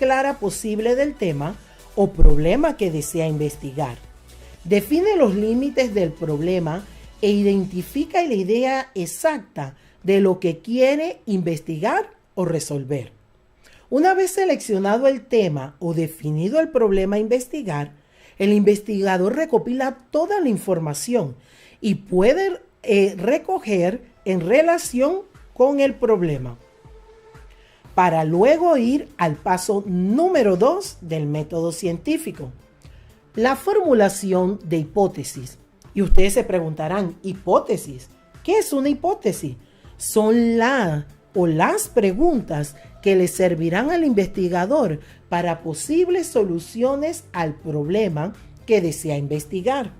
clara posible del tema o problema que desea investigar. Define los límites del problema e identifica la idea exacta de lo que quiere investigar o resolver. Una vez seleccionado el tema o definido el problema a investigar, el investigador recopila toda la información y puede recoger en relación con el problema, para luego ir al paso número 2 del método científico, la formulación de hipótesis. Y ustedes se preguntarán, ¿hipótesis? ¿Qué es una hipótesis? Son las preguntas que le servirán al investigador para posibles soluciones al problema que desea investigar.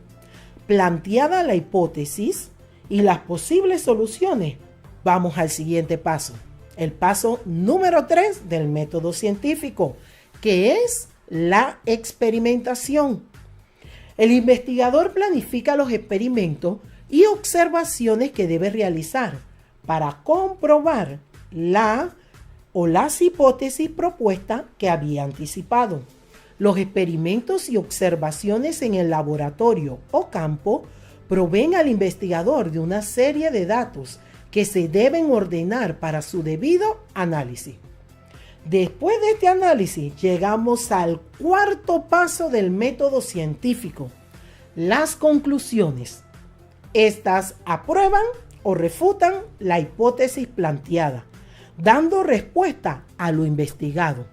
Planteada la hipótesis y las posibles soluciones, vamos al siguiente paso, el paso número 3 del método científico, que es la experimentación. El investigador planifica los experimentos y observaciones que debe realizar para comprobar las hipótesis propuestas que había anticipado. Los experimentos y observaciones en el laboratorio o campo proveen al investigador de una serie de datos que se deben ordenar para su debido análisis. Después de este análisis, llegamos al cuarto paso del método científico, las conclusiones. Estas aprueban o refutan la hipótesis planteada, dando respuesta a lo investigado.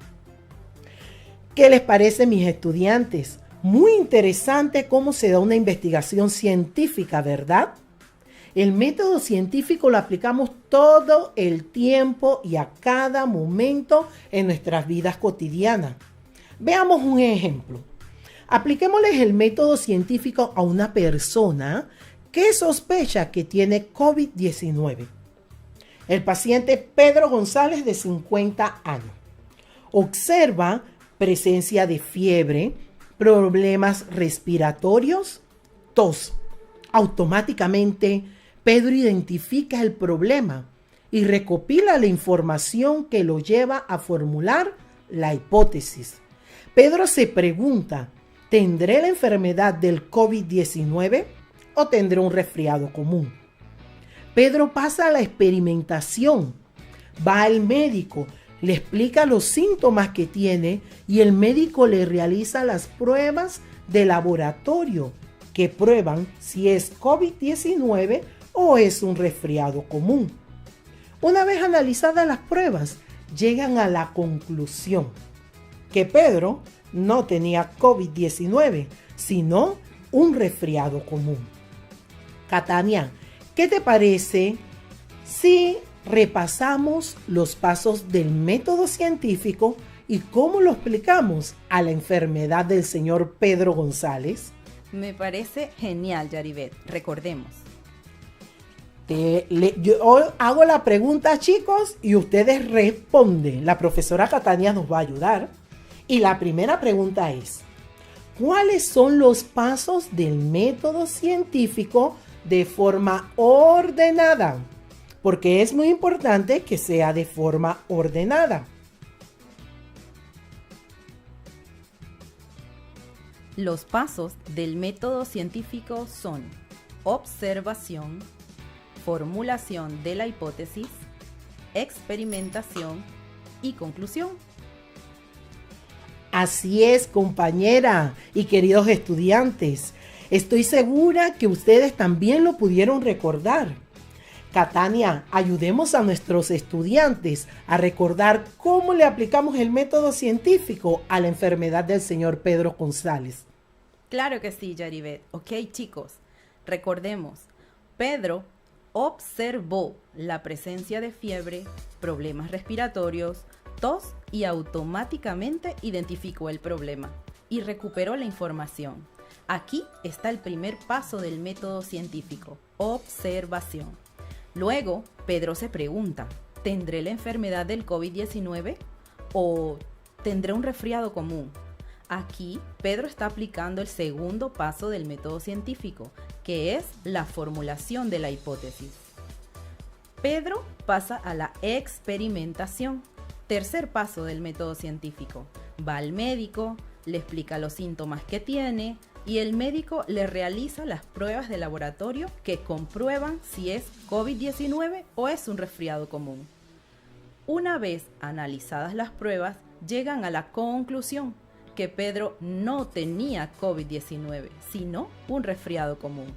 ¿Qué les parece, mis estudiantes? Muy interesante cómo se da una investigación científica, ¿verdad? El método científico lo aplicamos todo el tiempo y a cada momento en nuestras vidas cotidianas. Veamos un ejemplo. Apliquémosles el método científico a una persona que sospecha que tiene COVID-19. El paciente Pedro González, de 50 años. Observa presencia de fiebre, problemas respiratorios, tos. Automáticamente, Pedro identifica el problema y recopila la información que lo lleva a formular la hipótesis. Pedro se pregunta, ¿tendré la enfermedad del COVID-19 o tendré un resfriado común? Pedro pasa a la experimentación, va al médico, le explica los síntomas que tiene y el médico le realiza las pruebas de laboratorio que prueban si es COVID-19 o es un resfriado común. Una vez analizadas las pruebas, llegan a la conclusión que Pedro no tenía COVID-19, sino un resfriado común. Catania, ¿qué te parece si repasamos los pasos del método científico y cómo lo explicamos a la enfermedad del señor Pedro González? Me parece genial, Yaribet. Recordemos. Yo hago la pregunta, chicos, y ustedes responden. La profesora Catania nos va a ayudar. Y la primera pregunta es, ¿cuáles son los pasos del método científico de forma ordenada? Porque es muy importante que sea de forma ordenada. Los pasos del método científico son observación, formulación de la hipótesis, experimentación y conclusión. Así es, compañera y queridos estudiantes. Estoy segura que ustedes también lo pudieron recordar. Catania, ayudemos a nuestros estudiantes a recordar cómo le aplicamos el método científico a la enfermedad del señor Pedro González. Claro que sí, Yaribet. Ok, chicos, recordemos. Pedro observó la presencia de fiebre, problemas respiratorios, tos y automáticamente identificó el problema y recuperó la información. Aquí está el primer paso del método científico, observación. Luego, Pedro se pregunta, ¿tendré la enfermedad del COVID-19 o tendré un resfriado común? Aquí, Pedro está aplicando el segundo paso del método científico, que es la formulación de la hipótesis. Pedro pasa a la experimentación. Tercer paso del método científico. Va al médico, le explica los síntomas que tiene y el médico le realiza las pruebas de laboratorio que comprueban si es COVID-19 o es un resfriado común. Una vez analizadas las pruebas, llegan a la conclusión que Pedro no tenía COVID-19, sino un resfriado común.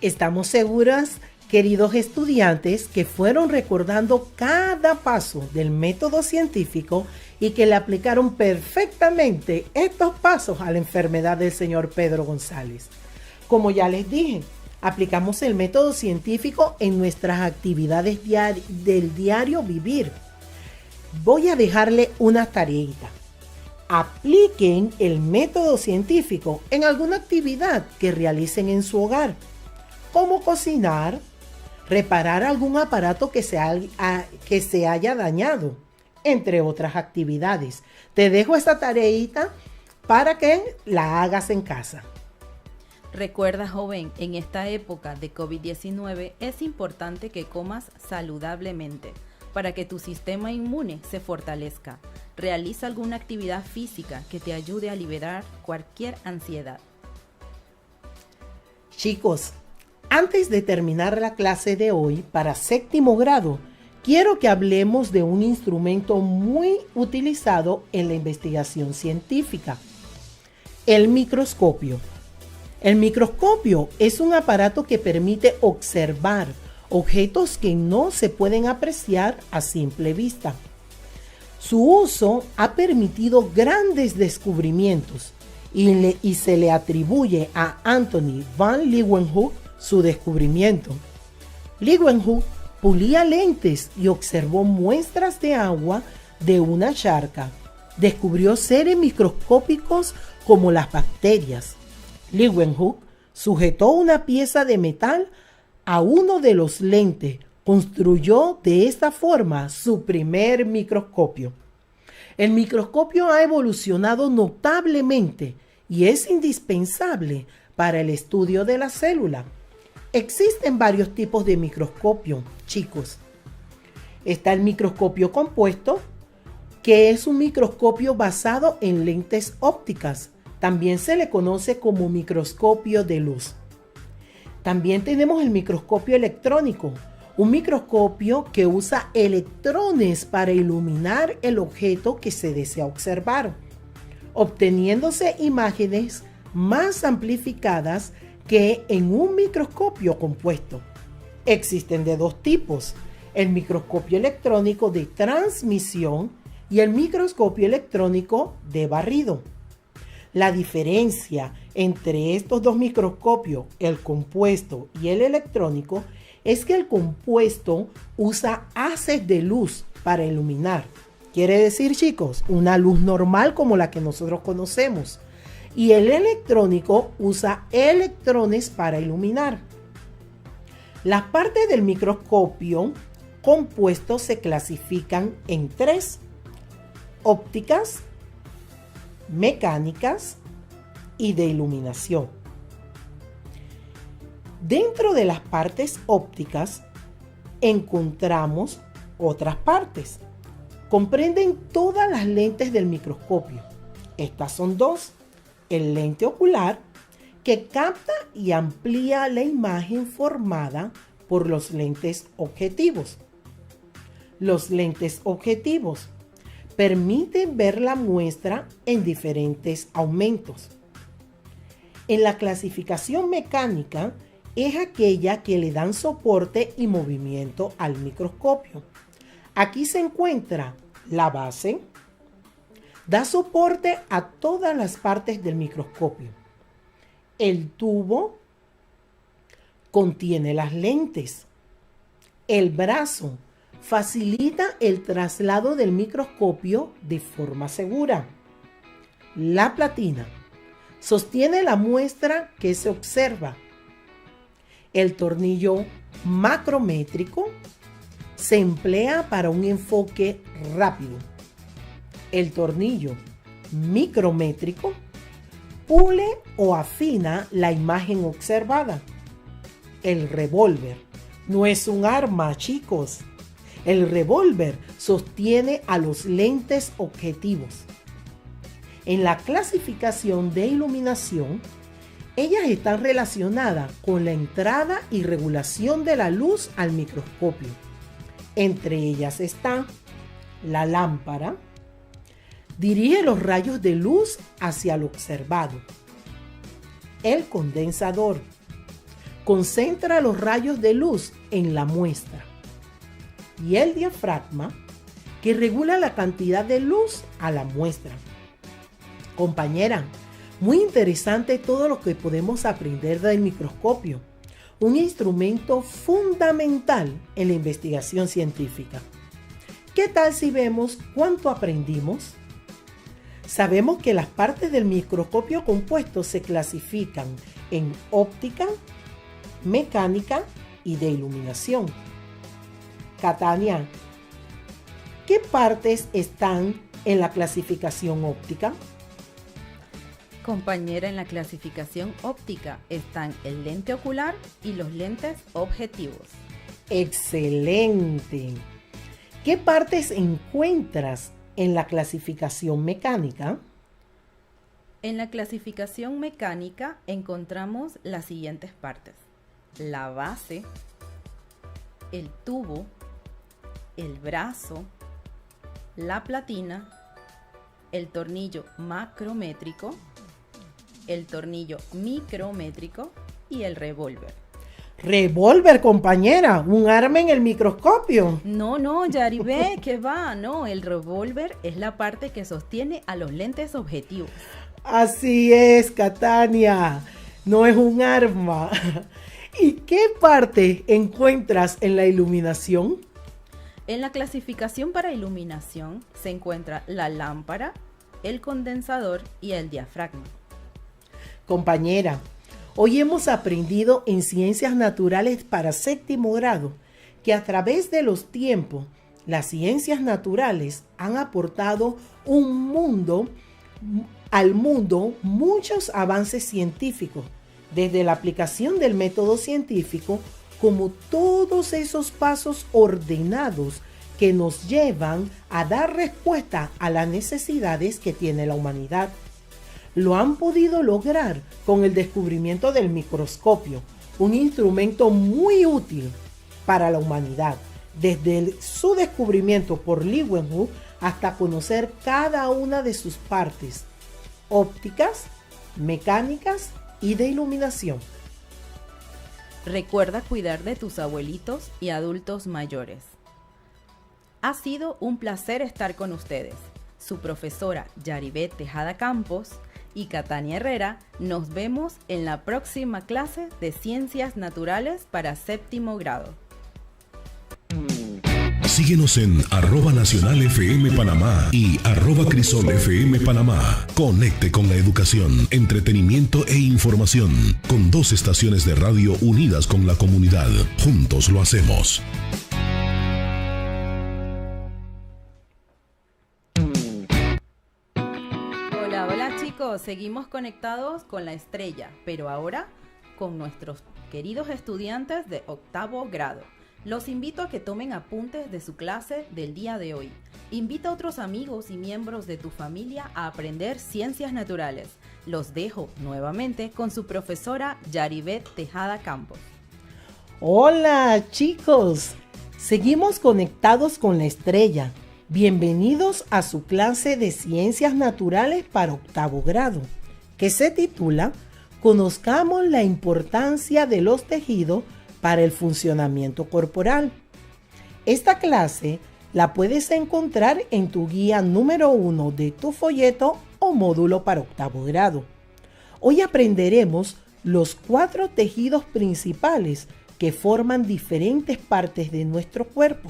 Estamos seguras, queridos estudiantes, que fueron recordando cada paso del método científico y que le aplicaron perfectamente estos pasos a la enfermedad del señor Pedro González. Como ya les dije, aplicamos el método científico en nuestras actividades del diario vivir. Voy a dejarle una tareita. Apliquen el método científico en alguna actividad que realicen en su hogar, como cocinar, reparar algún aparato que se haya dañado, entre otras actividades. Te dejo esta tareita para que la hagas en casa. Recuerda, joven, en esta época de COVID-19 es importante que comas saludablemente para que tu sistema inmune se fortalezca. Realiza alguna actividad física que te ayude a liberar cualquier ansiedad. Chicos, antes de terminar la clase de hoy para séptimo grado, quiero que hablemos de un instrumento muy utilizado en la investigación científica: el microscopio. El microscopio es un aparato que permite observar objetos que no se pueden apreciar a simple vista. Su uso ha permitido grandes descubrimientos y se le atribuye a Anthony van Leeuwenhoek su descubrimiento. Leeuwenhoek pulía lentes y observó muestras de agua de una charca. Descubrió seres microscópicos como las bacterias. Leeuwenhoek sujetó una pieza de metal a uno de los lentes. Construyó de esta forma su primer microscopio. El microscopio ha evolucionado notablemente y es indispensable para el estudio de la célula. Existen varios tipos de microscopio, chicos. Está el microscopio compuesto, que es un microscopio basado en lentes ópticas. También se le conoce como microscopio de luz. También tenemos el microscopio electrónico, un microscopio que usa electrones para iluminar el objeto que se desea observar, obteniéndose imágenes más amplificadas que en un microscopio compuesto. Existen de dos tipos: el microscopio electrónico de transmisión y el microscopio electrónico de barrido. La diferencia entre estos dos microscopios, el compuesto y el electrónico, es que el compuesto usa haces de luz para iluminar. Quiere decir, chicos, una luz normal como la que nosotros conocemos. Y el electrónico usa electrones para iluminar. Las partes del microscopio compuesto se clasifican en tres: ópticas, mecánicas y de iluminación. Dentro de las partes ópticas encontramos otras partes. Comprenden todas las lentes del microscopio. Estas son dos: el lente ocular, que capta y amplía la imagen formada por los lentes objetivos. Los lentes objetivos permiten ver la muestra en diferentes aumentos. En la clasificación mecánica es aquella que le dan soporte y movimiento al microscopio. Aquí se encuentra la base. Da soporte a todas las partes del microscopio. El tubo contiene las lentes. El brazo facilita el traslado del microscopio de forma segura. La platina sostiene la muestra que se observa. El tornillo macrométrico se emplea para un enfoque rápido. El tornillo micrométrico pule o afina la imagen observada. El revólver no es un arma, chicos. El revólver sostiene a los lentes objetivos. En la clasificación de iluminación, ellas están relacionadas con la entrada y regulación de la luz al microscopio. Entre ellas está la lámpara, dirige los rayos de luz hacia el observado. El condensador concentra los rayos de luz en la muestra. Y el diafragma, que regula la cantidad de luz a la muestra. Compañera, muy interesante todo lo que podemos aprender del microscopio, un instrumento fundamental en la investigación científica. ¿Qué tal si vemos cuánto aprendimos? Sabemos que las partes del microscopio compuesto se clasifican en óptica, mecánica y de iluminación. Catania, ¿qué partes están en la clasificación óptica? Compañera, en la clasificación óptica están el lente ocular y los lentes objetivos. ¡Excelente! ¿Qué partes encuentras en la clasificación mecánica? En la clasificación mecánica encontramos las siguientes partes: la base, el tubo, el brazo, la platina, el tornillo macrométrico, el tornillo micrométrico y el revólver. Revólver, compañera, un arma en el microscopio. No, Yaribet, ¿qué va? No, el revólver es la parte que sostiene a los lentes objetivos. Así es, Catania, no es un arma. ¿Y qué parte encuentras en la iluminación? En la clasificación para iluminación se encuentra la lámpara, el condensador y el diafragma. Compañera, hoy hemos aprendido en Ciencias Naturales para séptimo grado que a través de los tiempos las ciencias naturales han aportado al mundo muchos avances científicos, desde la aplicación del método científico como todos esos pasos ordenados que nos llevan a dar respuesta a las necesidades que tiene la humanidad. Lo han podido lograr con el descubrimiento del microscopio, un instrumento muy útil para la humanidad, desde su descubrimiento por Leeuwenhoek hasta conocer cada una de sus partes, ópticas, mecánicas y de iluminación. Recuerda cuidar de tus abuelitos y adultos mayores. Ha sido un placer estar con ustedes. Su profesora Yaribet Tejada Campos y Catania Herrera. Nos vemos en la próxima clase de Ciencias Naturales para séptimo grado. Síguenos en @NacionalFM Panamá y @CrisolFM Panamá. Conecte con la educación, entretenimiento e información con 2 estaciones de radio unidas con la comunidad. Juntos lo hacemos. Hola chicos, seguimos conectados con la estrella, pero ahora con nuestros queridos estudiantes de octavo grado. Los invito a que tomen apuntes de su clase del día de hoy. Invita a otros amigos y miembros de tu familia a aprender ciencias naturales. Los dejo nuevamente con su profesora Yaribet Tejada Campos. Hola chicos, seguimos conectados con la estrella. Bienvenidos a su clase de Ciencias Naturales para octavo grado, que se titula Conozcamos la importancia de los tejidos para el funcionamiento corporal. Esta clase la puedes encontrar en tu guía número 1 de tu folleto o módulo para octavo grado. Hoy aprenderemos los 4 tejidos principales que forman diferentes partes de nuestro cuerpo.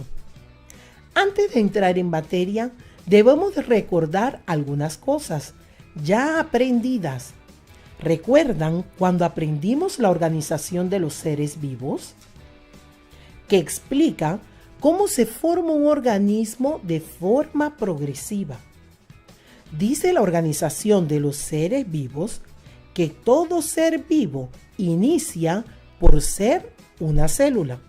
Antes de entrar en materia, debemos recordar algunas cosas ya aprendidas. ¿Recuerdan cuando aprendimos la organización de los seres vivos? Que explica cómo se forma un organismo de forma progresiva. Dice la organización de los seres vivos que todo ser vivo inicia por ser una célula.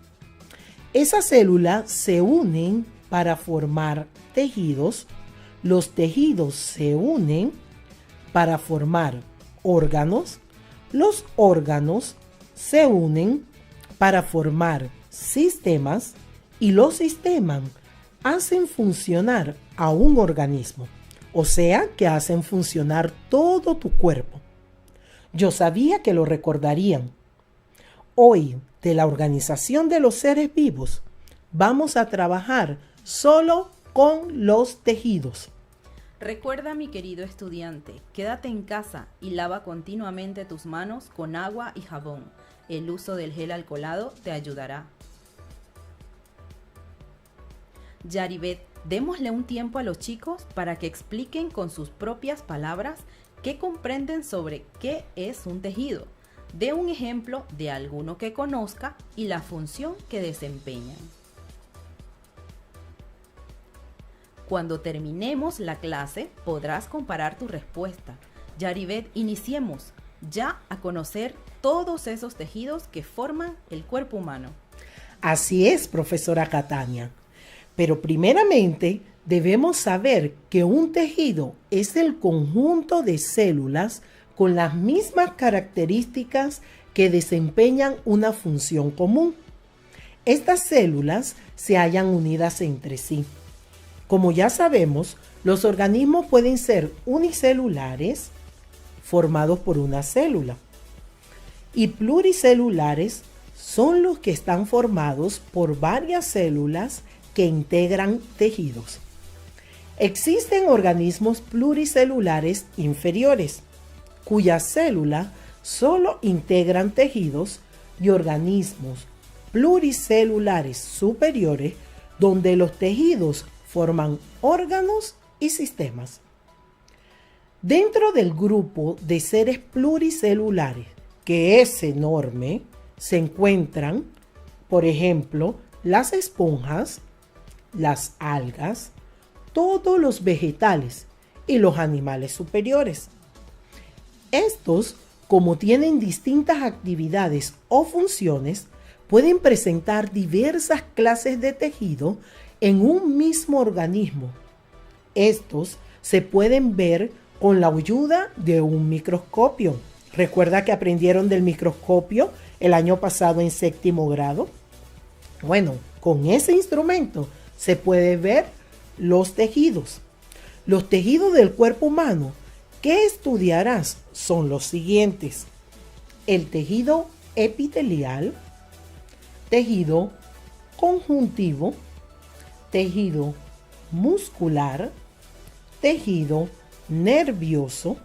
Esas células se unen para formar tejidos. Los tejidos se unen para formar órganos. Los órganos se unen para formar sistemas y los sistemas hacen funcionar a un organismo, o sea que hacen funcionar todo tu cuerpo. Yo sabía que lo recordarían. Hoy, de la organización de los seres vivos, vamos a trabajar solo con los tejidos. Recuerda, mi querido estudiante, quédate en casa y lava continuamente tus manos con agua y jabón. El uso del gel alcoholado te ayudará. Yaribet, démosle un tiempo a los chicos para que expliquen con sus propias palabras qué comprenden sobre qué es un tejido. Dé un ejemplo de alguno que conozca y la función que desempeñan. Cuando terminemos la clase, podrás comparar tu respuesta. Yaribet, iniciemos ya a conocer todos esos tejidos que forman el cuerpo humano. Así es, profesora Catania. Pero primeramente debemos saber que un tejido es el conjunto de células con las mismas características que desempeñan una función común. Estas células se hallan unidas entre sí. Como ya sabemos, los organismos pueden ser unicelulares, formados por una célula, y pluricelulares son los que están formados por varias células que integran tejidos. Existen organismos pluricelulares inferiores, cuyas células solo integran tejidos, y organismos pluricelulares superiores, donde los tejidos forman órganos y sistemas. Dentro del grupo de seres pluricelulares, que es enorme, se encuentran, por ejemplo, las esponjas, las algas, todos los vegetales y los animales superiores. Estos, como tienen distintas actividades o funciones, pueden presentar diversas clases de tejido en un mismo organismo. Estos se pueden ver con la ayuda de un microscopio. ¿Recuerda que aprendieron del microscopio el año pasado en séptimo grado? Bueno, con ese instrumento se puede ver los tejidos. Los tejidos del cuerpo humano que estudiarás son los siguientes: el tejido epitelial, tejido conjuntivo, tejido muscular, tejido nervioso.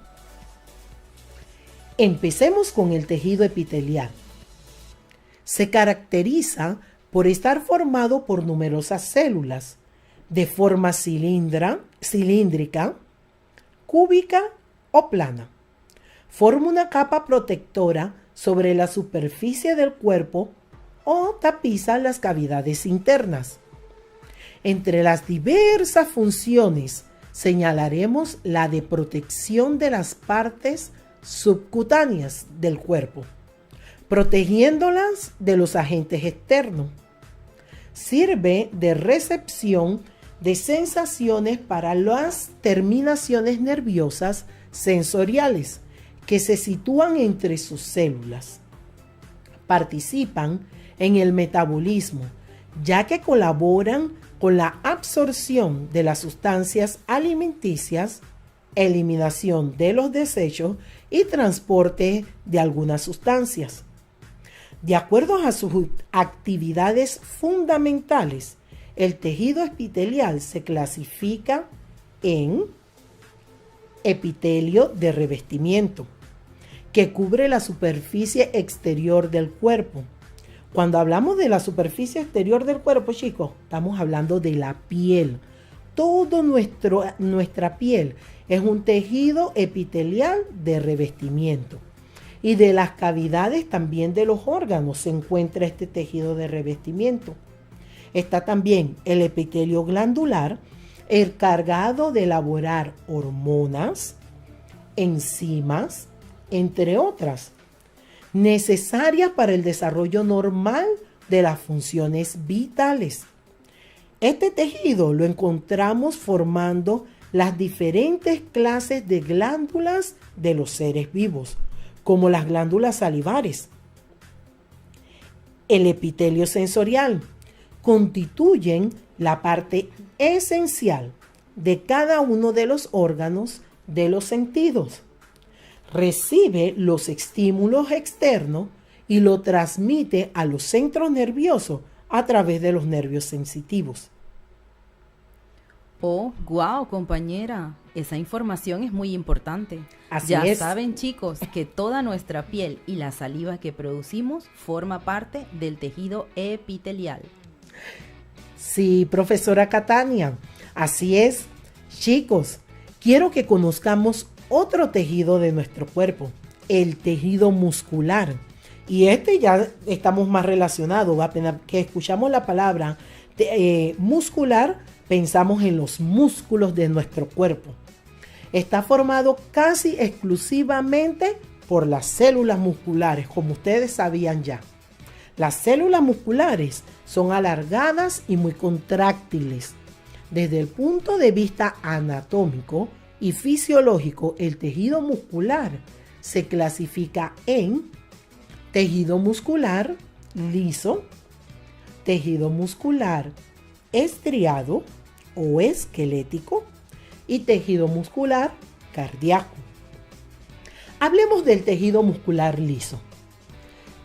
Empecemos con el tejido epitelial. Se caracteriza por estar formado por numerosas células de forma cilíndrica, cúbica o plana. Forma una capa protectora sobre la superficie del cuerpo o tapiza las cavidades internas. Entre las diversas funciones señalaremos la de protección de las partes subcutáneas del cuerpo, protegiéndolas de los agentes externos. Sirve de recepción de sensaciones para las terminaciones nerviosas sensoriales que se sitúan entre sus células. Participan en el metabolismo, ya que colaboran con la absorción de las sustancias alimenticias, eliminación de los desechos y transporte de algunas sustancias. De acuerdo a sus actividades fundamentales, el tejido epitelial se clasifica en epitelio de revestimiento, que cubre la superficie exterior del cuerpo. Cuando hablamos de la superficie exterior del cuerpo, chicos, estamos hablando de la piel. Toda nuestra piel es un tejido epitelial de revestimiento. Y de las cavidades también de los órganos se encuentra este tejido de revestimiento. Está también el epitelio glandular, encargado de elaborar hormonas, enzimas, entre otras, necesarias para el desarrollo normal de las funciones vitales. Este tejido lo encontramos formando las diferentes clases de glándulas de los seres vivos, como las glándulas salivares. El epitelio sensorial constituyen la parte esencial de cada uno de los órganos de los sentidos. Recibe los estímulos externos y lo transmite a los centros nerviosos a través de los nervios sensitivos. Oh, wow, compañera, esa información es muy importante. Así ya es. saben, chicos, que toda nuestra piel y la saliva que producimos forma parte del tejido epitelial. Sí, profesora Catania, así es. Chicos, quiero que conozcamos otro tejido de nuestro cuerpo, el tejido muscular. Y ya estamos más relacionados, apenas que escuchamos la palabra muscular, pensamos en los músculos de nuestro cuerpo. Está formado casi exclusivamente por las células musculares, como ustedes sabían ya. Las células musculares son alargadas y muy contráctiles. Desde el punto de vista anatómico y fisiológico, el tejido muscular se clasifica en tejido muscular liso, tejido muscular estriado o esquelético y tejido muscular cardíaco. Hablemos del tejido muscular liso.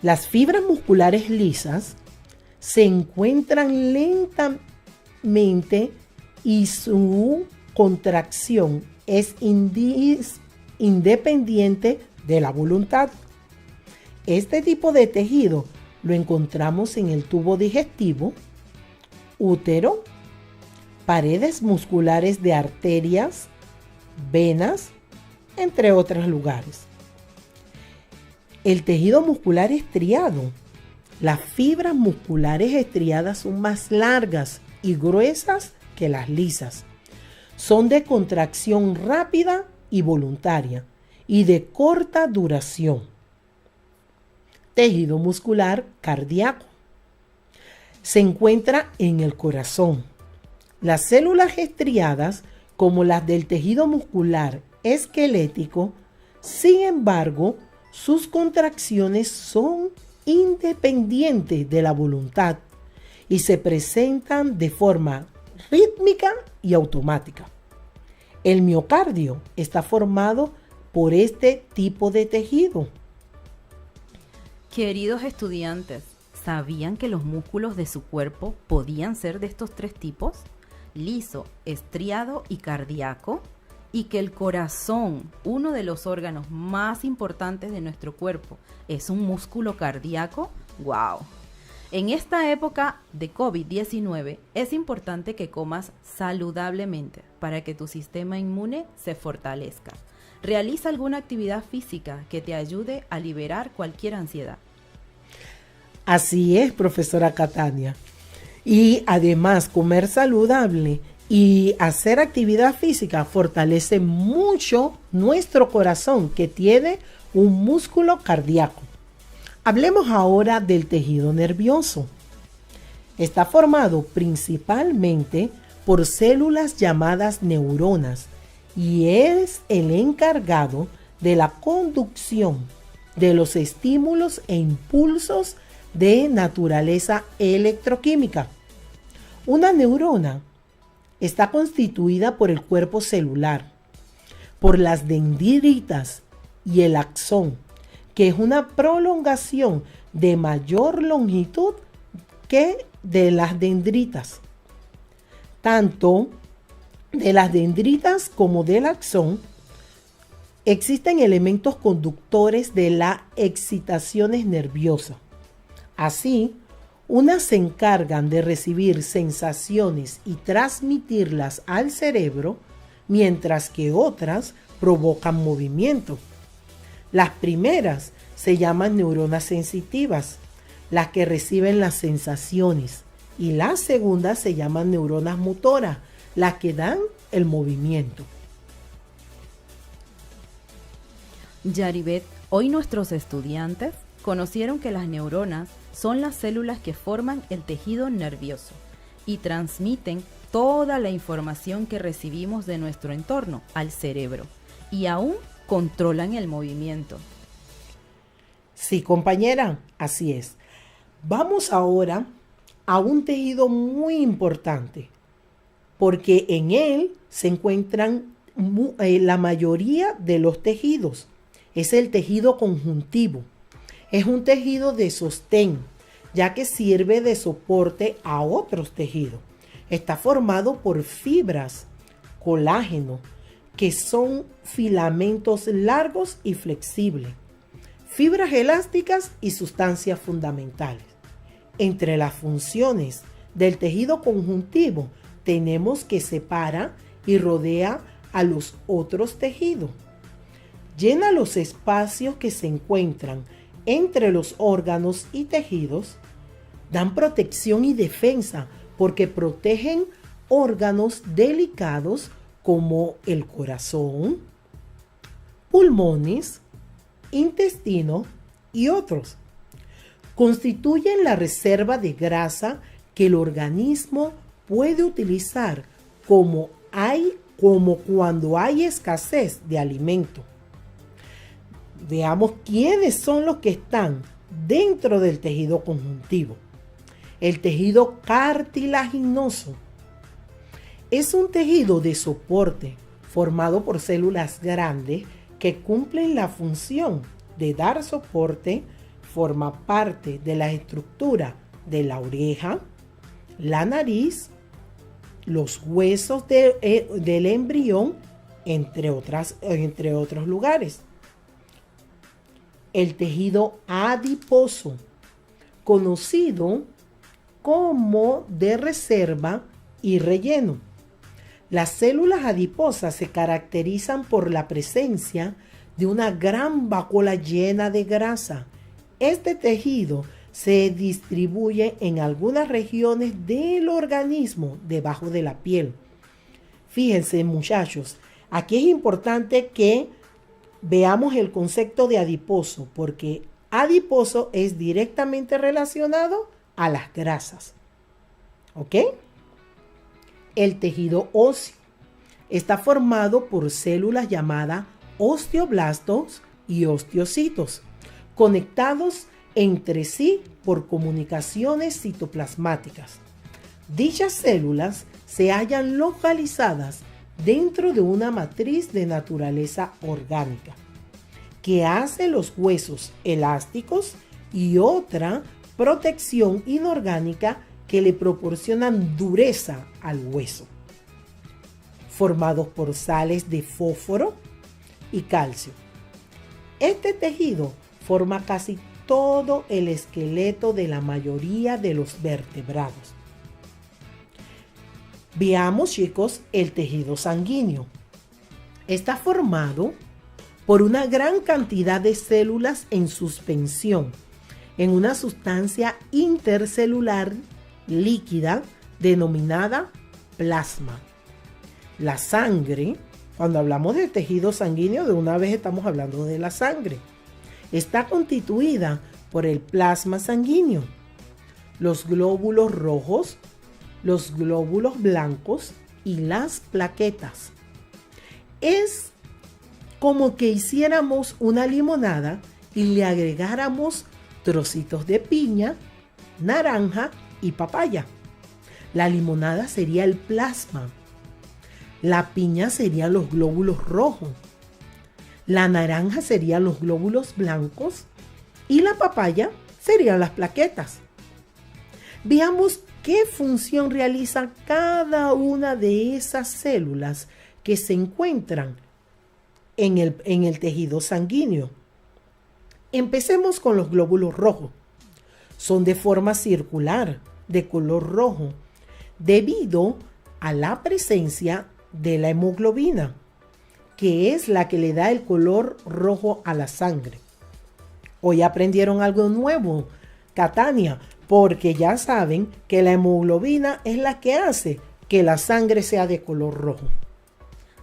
Las fibras musculares lisas se encuentran lentamente y su contracción es independiente de la voluntad. Este tipo de tejido lo encontramos en el tubo digestivo, útero, paredes musculares de arterias, venas, entre otros lugares. El tejido muscular estriado. Las fibras musculares estriadas son más largas y gruesas que las lisas. Son de contracción rápida y voluntaria y de corta duración. Tejido muscular cardíaco. Se encuentra en el corazón. Las células estriadas, como las del tejido muscular esquelético, sin embargo, sus contracciones son independientes de la voluntad y se presentan de forma rítmica y automática. El miocardio está formado por este tipo de tejido. Queridos estudiantes, ¿sabían que los músculos de su cuerpo podían ser de estos tres tipos? Liso, estriado y cardíaco. Y que el corazón, uno de los órganos más importantes de nuestro cuerpo, es un músculo cardíaco. ¡Wow! En esta época de COVID-19 es importante que comas saludablemente para que tu sistema inmune se fortalezca. Realiza alguna actividad física que te ayude a liberar cualquier ansiedad. Así es, profesora Catania. Y además, comer saludable y hacer actividad física fortalece mucho nuestro corazón, que tiene un músculo cardíaco. Hablemos ahora del tejido nervioso. Está formado principalmente por células llamadas neuronas y es el encargado de la conducción de los estímulos e impulsos de naturaleza electroquímica. Una neurona está constituida por el cuerpo celular, por las dendritas y el axón, que es una prolongación de mayor longitud que de las dendritas. Tanto de las dendritas como del axón existen elementos conductores de las excitaciones nerviosas. Así, unas se encargan de recibir sensaciones y transmitirlas al cerebro, mientras que otras provocan movimiento. Las primeras se llaman neuronas sensitivas, las que reciben las sensaciones, y las segundas se llaman neuronas motoras, las que dan el movimiento. Yaribet, hoy nuestros estudiantes conocieron que las neuronas son las células que forman el tejido nervioso y transmiten toda la información que recibimos de nuestro entorno al cerebro y aún controlan el movimiento. Sí, compañera, así es. Vamos ahora a un tejido muy importante, porque en él se encuentran la mayoría de los tejidos. Es el tejido conjuntivo. Es un tejido de sostén, ya que sirve de soporte a otros tejidos. Está formado por fibras, colágeno, que son filamentos largos y flexibles, fibras elásticas y sustancias fundamentales. Entre las funciones del tejido conjuntivo tenemos que separa y rodea a los otros tejidos. Llena los espacios que se encuentran entre los órganos y tejidos. Dan protección y defensa porque protegen órganos delicados como el corazón, pulmones, intestino y otros. Constituyen la reserva de grasa que el organismo puede utilizar como cuando hay escasez de alimento. Veamos quiénes son los que están dentro del tejido conjuntivo. El tejido cartilaginoso es un tejido de soporte formado por células grandes que cumplen la función de dar soporte. Forma parte de la estructura de la oreja, la nariz, los huesos del embrión, entre otros lugares. El tejido adiposo, conocido como de reserva y relleno. Las células adiposas se caracterizan por la presencia de una gran vacuola llena de grasa. Este tejido se distribuye en algunas regiones del organismo debajo de la piel. Fíjense, muchachos, aquí es importante que veamos el concepto de adiposo, porque adiposo es directamente relacionado a las grasas. ¿Ok? El tejido óseo está formado por células llamadas osteoblastos y osteocitos, conectados entre sí por comunicaciones citoplasmáticas. Dichas células se hallan localizadas dentro de una matriz de naturaleza orgánica que hace los huesos elásticos y otra protección inorgánica que le proporcionan dureza al hueso, formados por sales de fósforo y calcio. Este tejido forma casi todo el esqueleto de la mayoría de los vertebrados. Veamos, chicos, el tejido sanguíneo. Está formado por una gran cantidad de células en suspensión en una sustancia intercelular líquida denominada plasma. La sangre, cuando hablamos del tejido sanguíneo, de una vez estamos hablando de la sangre. Está constituida por el plasma sanguíneo, los glóbulos rojos, los glóbulos blancos y las plaquetas. Es como que hiciéramos una limonada y le agregáramos trocitos de piña, naranja y papaya. La limonada sería el plasma. La piña serían los glóbulos rojos. La naranja serían los glóbulos blancos y la papaya serían las plaquetas. Veamos qué función realiza cada una de esas células que se encuentran en el tejido sanguíneo. Empecemos con los glóbulos rojos. Son de forma circular, de color rojo, debido a la presencia de la hemoglobina, que es la que le da el color rojo a la sangre. Hoy aprendieron algo nuevo, Catania, porque ya saben que la hemoglobina es la que hace que la sangre sea de color rojo.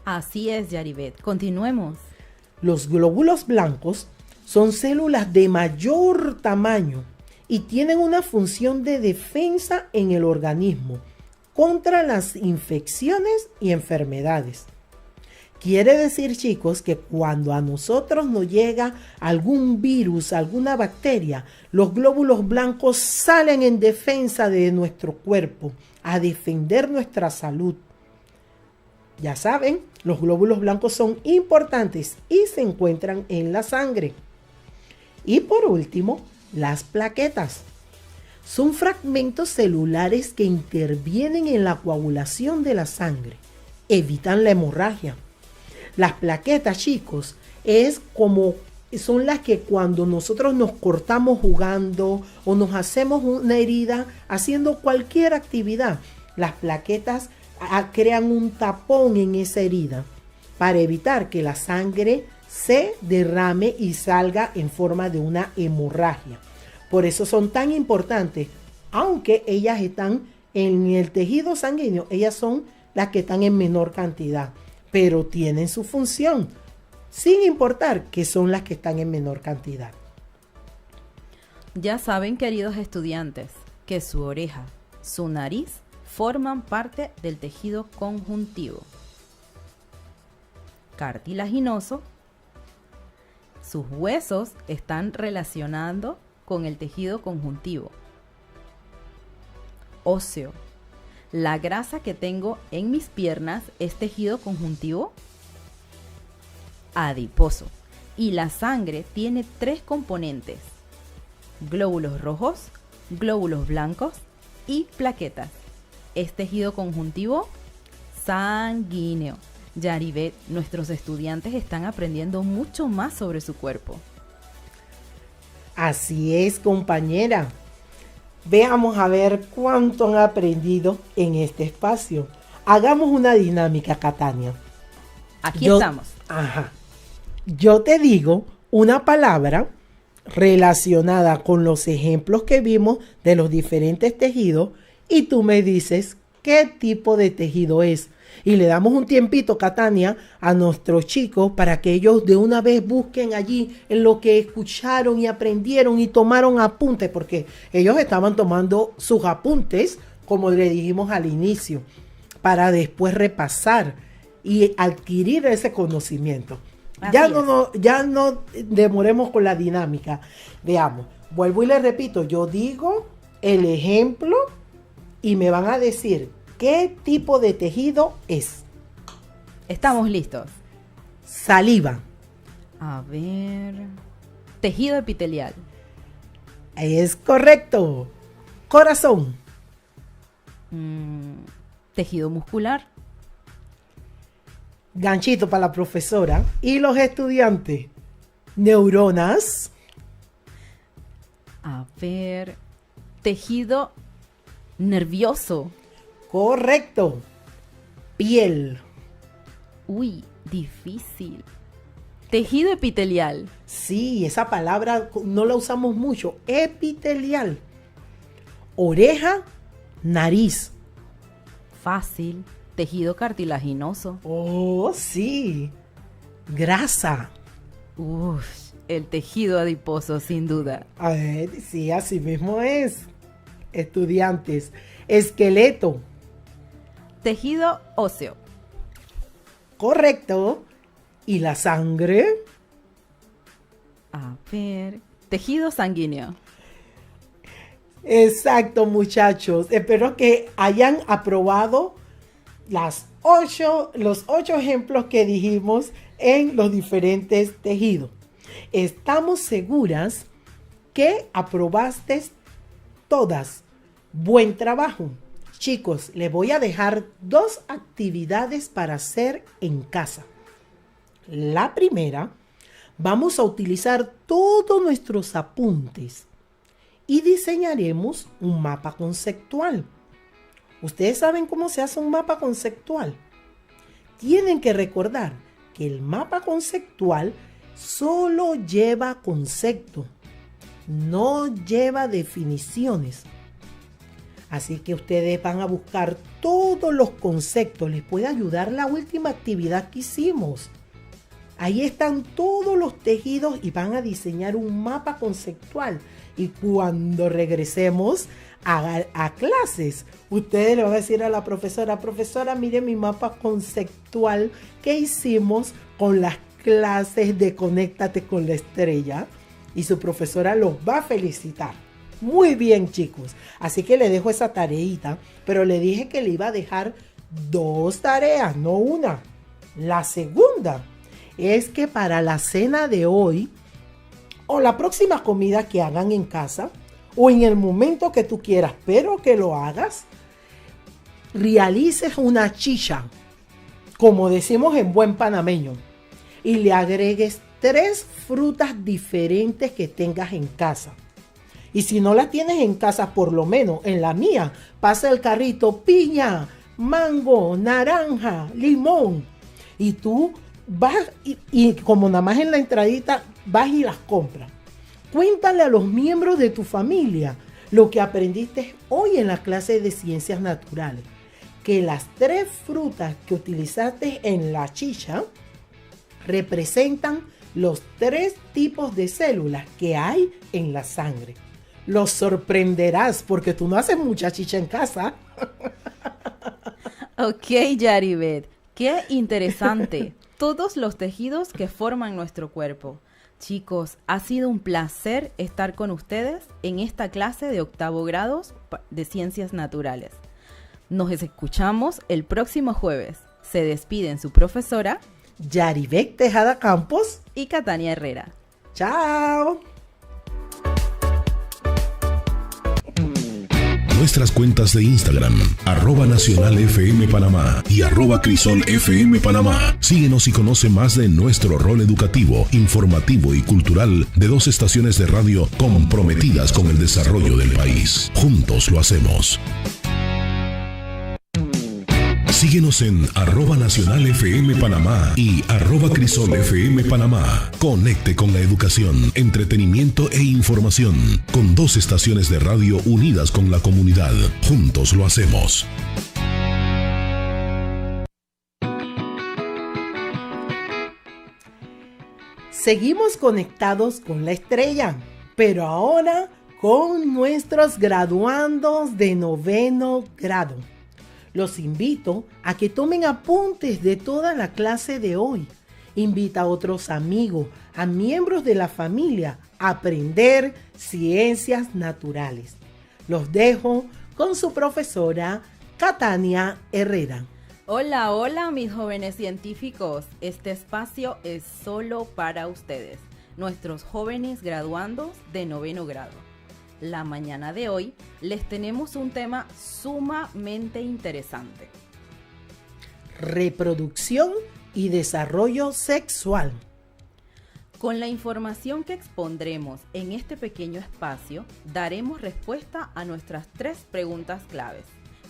Así es, Yaribet. Continuemos. Los glóbulos blancos son células de mayor tamaño y tienen una función de defensa en el organismo contra las infecciones y enfermedades. Quiere decir, chicos, que cuando a nosotros nos llega algún virus, alguna bacteria, los glóbulos blancos salen en defensa de nuestro cuerpo, a defender nuestra salud. Ya saben, los glóbulos blancos son importantes y se encuentran en la sangre. Y por último, las plaquetas. Son fragmentos celulares que intervienen en la coagulación de la sangre, evitan la hemorragia. Las plaquetas, chicos, son las que cuando nosotros nos cortamos jugando o nos hacemos una herida haciendo cualquier actividad, las plaquetas crean un tapón en esa herida para evitar que la sangre se derrame y salga en forma de una hemorragia. Por eso son tan importantes, aunque ellas están en el tejido sanguíneo, ellas son las que están en menor cantidad, pero tienen su función, sin importar que son las que están en menor cantidad. Ya saben, queridos estudiantes, que su oreja, su nariz, forman parte del tejido conjuntivo. Cartilaginoso, sus huesos están relacionados con el tejido conjuntivo. Óseo, la grasa que tengo en mis piernas es tejido conjuntivo. Adiposo, y la sangre tiene 3 componentes: glóbulos rojos, glóbulos blancos y plaquetas. Es tejido conjuntivo sanguíneo. Yaribet, nuestros estudiantes están aprendiendo mucho más sobre su cuerpo. Así es, compañera. Veamos a ver cuánto han aprendido en este espacio. Hagamos una dinámica, Catania. Aquí estamos. Ajá. Yo te digo una palabra relacionada con los ejemplos que vimos de los diferentes tejidos y tú me dices qué tipo de tejido es. Y le damos un tiempito, Catania, a nuestros chicos para que ellos de una vez busquen allí en lo que escucharon y aprendieron y tomaron apuntes, porque ellos estaban tomando sus apuntes, como le dijimos al inicio, para después repasar y adquirir ese conocimiento. Ya no demoremos con la dinámica. Veamos, vuelvo y les repito, yo digo el ejemplo y me van a decir ¿qué tipo de tejido es? Estamos listos. Saliva. A ver. Tejido epitelial. Es correcto. Corazón. Tejido muscular. Ganchito para la profesora y los estudiantes. Neuronas. A ver. Tejido nervioso. Correcto. Piel. Uy, difícil. Tejido epitelial. Sí, esa palabra no la usamos mucho. Epitelial. Oreja, nariz. Fácil. Tejido cartilaginoso. Oh, sí. Grasa. Uf, el tejido adiposo, sin duda. A ver, sí, así mismo es. Estudiantes. Esqueleto. Tejido óseo. Correcto. ¿Y la sangre? A ver. Tejido sanguíneo. Exacto, muchachos. Espero que hayan aprobado los 8 ejemplos que dijimos en los diferentes tejidos. Estamos seguras que aprobaste todas. Buen trabajo. Chicos, les voy a dejar 2 actividades para hacer en casa. La primera, vamos a utilizar todos nuestros apuntes y diseñaremos un mapa conceptual. ¿Ustedes saben cómo se hace un mapa conceptual? Tienen que recordar que el mapa conceptual solo lleva concepto, no lleva definiciones. Así que ustedes van a buscar todos los conceptos. Les puede ayudar la última actividad que hicimos. Ahí están todos los tejidos y van a diseñar un mapa conceptual. Y cuando regresemos a clases, ustedes le van a decir a la profesora, profesora, mire mi mapa conceptual que hicimos con las clases de Conéctate con la Estrella. Y su profesora los va a felicitar. Muy bien, chicos. Así que le dejo esa tareita, pero le dije que le iba a dejar 2 tareas, no una. La segunda es que para la cena de hoy o la próxima comida que hagan en casa o en el momento que tú quieras, pero que lo hagas, realices una chicha, como decimos en buen panameño, y le agregues 3 frutas diferentes que tengas en casa. Y si no las tienes en casa, por lo menos en la mía, pasa el carrito piña, mango, naranja, limón. Y tú vas y como nada más en la entradita vas y las compras. Cuéntale a los miembros de tu familia lo que aprendiste hoy en la clase de ciencias naturales. Que las 3 frutas que utilizaste en la chicha representan los 3 tipos de células que hay en la sangre. Los sorprenderás porque tú no haces mucha chicha en casa. Ok, Yaribet, qué interesante. Todos los tejidos que forman nuestro cuerpo. Chicos, ha sido un placer estar con ustedes en esta clase de 8º grado de Ciencias Naturales. Nos escuchamos el próximo jueves. Se despiden su profesora Yaribet Tejada Campos y Catania Herrera. ¡Chao! Nuestras cuentas de Instagram, @NacionalFMPanamá y @CrisolFMPanamá. Síguenos y conoce más de nuestro rol educativo, informativo y cultural de 2 estaciones de radio comprometidas con el desarrollo del país. Juntos lo hacemos. Síguenos en @NacionalFMPanamá y @CrisolFMPanamá. Conecte con la educación, entretenimiento e información con 2 estaciones de radio unidas con la comunidad. Juntos lo hacemos. Seguimos conectados con la estrella, pero ahora con nuestros graduandos de 9º grado. Los invito a que tomen apuntes de toda la clase de hoy. Invita a otros amigos, a miembros de la familia a aprender ciencias naturales. Los dejo con su profesora Catania Herrera. Hola, hola mis jóvenes científicos. Este espacio es solo para ustedes, nuestros jóvenes graduandos de 9º grado. La mañana de hoy les tenemos un tema sumamente interesante. Reproducción y desarrollo sexual. Con la información que expondremos en este pequeño espacio, daremos respuesta a nuestras 3 preguntas claves.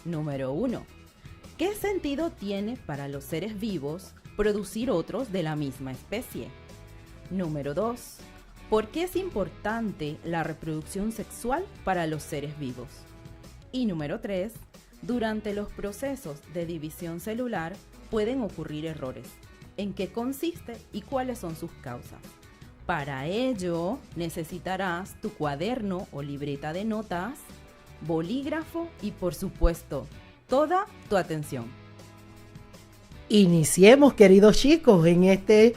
Número 1. ¿Qué sentido tiene para los seres vivos producir otros de la misma especie? Número 2. ¿Por qué es importante la reproducción sexual para los seres vivos? Y número 3. Durante los procesos de división celular pueden ocurrir errores. ¿En qué consiste y cuáles son sus causas? Para ello necesitarás tu cuaderno o libreta de notas, bolígrafo y por supuesto, toda tu atención. Iniciemos, queridos chicos, en este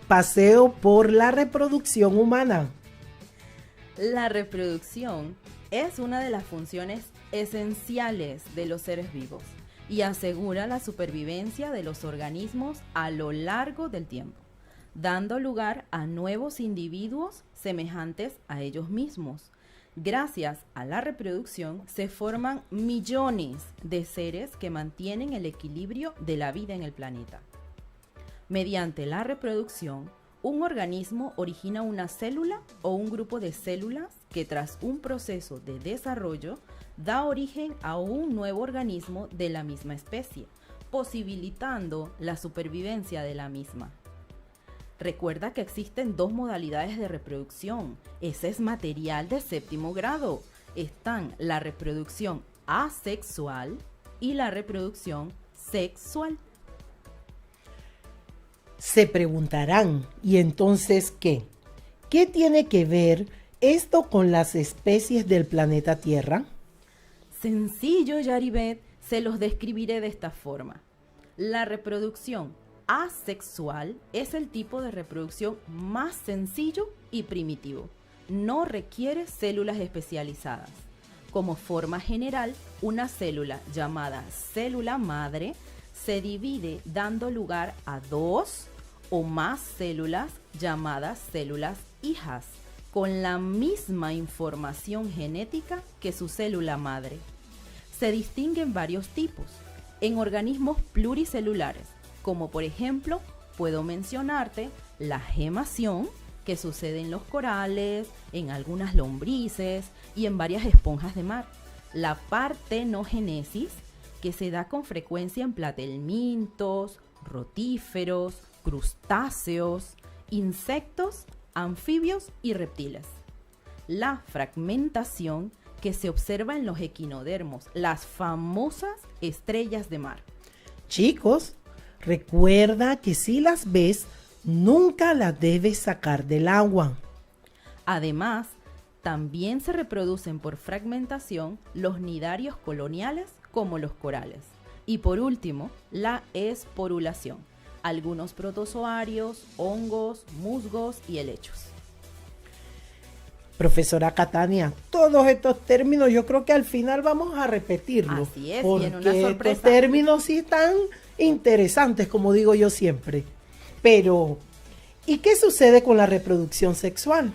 paseo por la reproducción humana. La reproducción es una de las funciones esenciales de los seres vivos y asegura la supervivencia de los organismos a lo largo del tiempo, dando lugar a nuevos individuos semejantes a ellos mismos. Gracias a la reproducción se forman millones de seres que mantienen el equilibrio de la vida en el planeta. Mediante la reproducción, un organismo origina una célula o un grupo de células que tras un proceso de desarrollo da origen a un nuevo organismo de la misma especie, posibilitando la supervivencia de la misma. Recuerda que existen 2 modalidades de reproducción. Ese es material de 7º grado. Están la reproducción asexual y la reproducción sexual. Se preguntarán, ¿y entonces qué? ¿Qué tiene que ver esto con las especies del planeta Tierra? Sencillo, Yaribet, se los describiré de esta forma. La reproducción asexual es el tipo de reproducción más sencillo y primitivo. No requiere células especializadas. Como forma general, una célula llamada célula madre se divide dando lugar a 2 o más células llamadas células hijas, con la misma información genética que su célula madre. Se distinguen varios tipos en organismos pluricelulares, como por ejemplo, puedo mencionarte la gemación, que sucede en los corales, en algunas lombrices y en varias esponjas de mar. La partenogénesis, que se da con frecuencia en platelmintos, rotíferos, crustáceos, insectos, anfibios y reptiles. La fragmentación, que se observa en los equinodermos, las famosas estrellas de mar. Chicos, recuerda que si las ves, nunca las debes sacar del agua. Además, también se reproducen por fragmentación los nidarios coloniales como los corales. Y por último, la esporulación, algunos protozoarios, hongos, musgos y helechos. Profesora Catania, todos estos términos yo creo que al final vamos a repetirlos. Así es, porque viene una sorpresa. estos términos sí están interesantes, como digo yo siempre. Pero, ¿y qué sucede con la reproducción sexual?